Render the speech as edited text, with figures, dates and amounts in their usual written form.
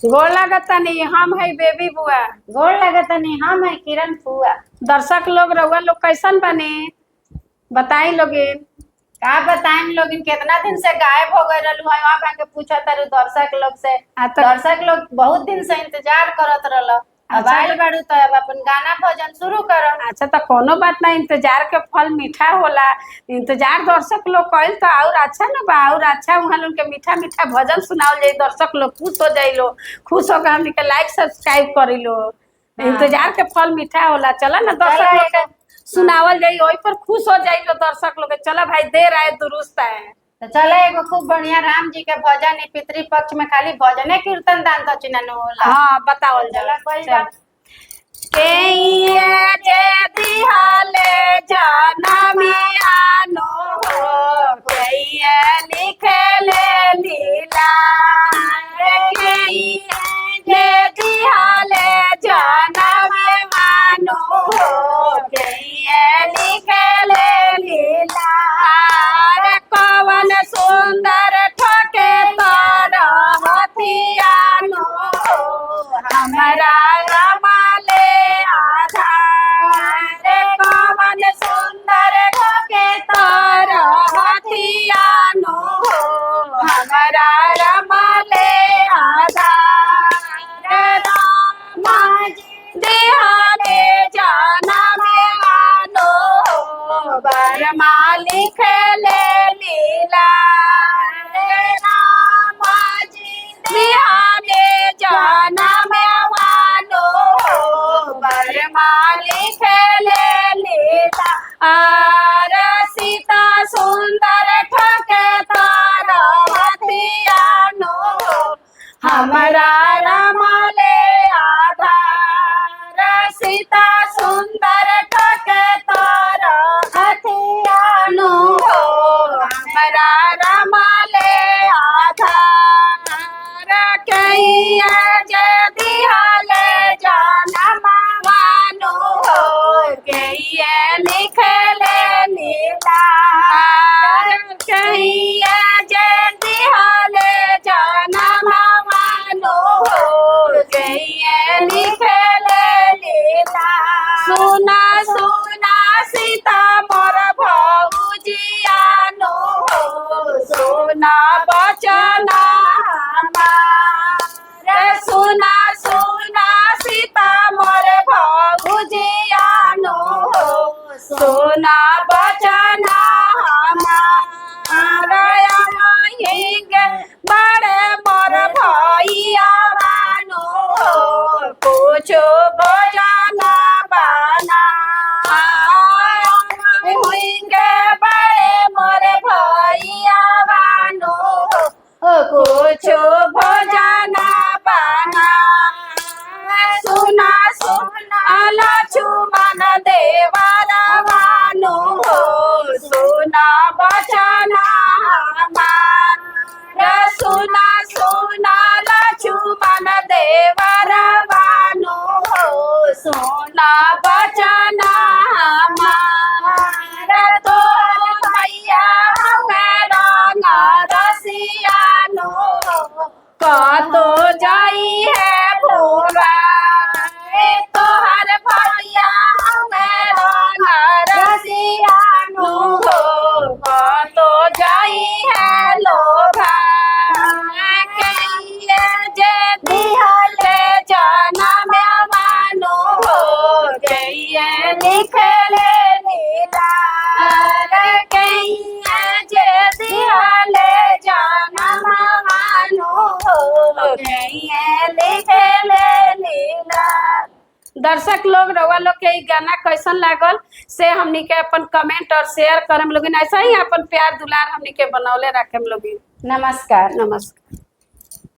गोड़ लगतनी हम है बेबी बुआ। गोड़ लगतनी हम है किरण फुआ। दर्शक लोग रउआ लोग कैसन बने बताई लोगिन। का बताएं लोग कितना दिन से गायब हो गए रहलू है वहां के पूछा तारू दर्शक लोग से। दर्शक लोग बहुत दिन से इंतजार करत रहल। अब आइल बाड़ू तो अब अपन गाना भजन शुरू करो। अच्छा तो कोनो बात ना, इंतजार के फल मीठा होला। इंतजार दर्शक लोग कइल तो और अच्छा ना बा, और अच्छा वहाँ लोग के मीठा मीठा भजन सुनाओ जाई, दर्शक लोग खुश हो जाइलो, खुश होकर हमनी के लाइक सब्सक्राइब करिलो। इंतजार के फल मीठा होला। चला ना दर्शक लोग के सुनावल जाई, ओई पर खुश हो जाइलो दर्शक लोग। चला भाई देर आए दुरुस्त आए। तो चले एगो खूब बढ़िया राम जी के भजन है। पितृ पक्ष में खाली भजने कीर्तन दान दक्षिणा न होला। हाँ बतावल चला कोई बात के जे दिहाले जनमियानो हो, कइये लिखले लीला रे। जे दिहाले जनमियानो हो, कइये लिखले लीला रे। कवन सुंदर ठोके तार हथियानो हो, हमरा रमाले कवन सुंदर ठोके तार हथियानो हो, हमरा रमाले दिहाले जनमियानो हो, बरमा लिखले लीला रे। राम जी दिहाले जनमियानो हो, बरमा लिखले लीला आर। सीता सुंदर ठोके तार हथियानो हो, हमरा रमाले आधार। सीता सुंदर ठोके तार हथियानो हो, हमरा रमाले आधार। कइये जे दिहाले जनमियानो हो, कइये लिखले लीला। कइये जे दिहाले जनमियानो हो, कइये लिखले लीला। सुना सुना सीता मोर भौजियानो हो, सुना बचना हमार। सुना सुना सीता मोर भौजियानो हो, सुना बचना हमार। हिंग बड़े मोर भैया बानो हो, कुछ भोजना बना। हिंग बड़े मोर भैया बानो हो, कुछ भोजना बना। सुना सुना लक्ष्मण देवरा बानो हो, सुना बचना हमार। सुना सुना लक्ष्मण देवरा बानो हो, सुना बचना हमार। तो भैया मेरा रसियानो हो, कतो जाई है भोरा तोहर भैया मेरा रसियानो हो, कतो जाई है लोभा। कइये जे दिहाले जनमियानो हो, कइये लिखले लीला रे। कइये जे दिहाले जनमियानो हो, कइये लिखले लीला। दर्शक लोग रउआ लोग के गाना कैसन लागल से हमनी के अपन कमेंट और शेयर करम लोगिन। ऐसा ही अपन प्यार दुलार हमनी के बनौले रखेम लोगिन। नमस्कार। नमस्कार।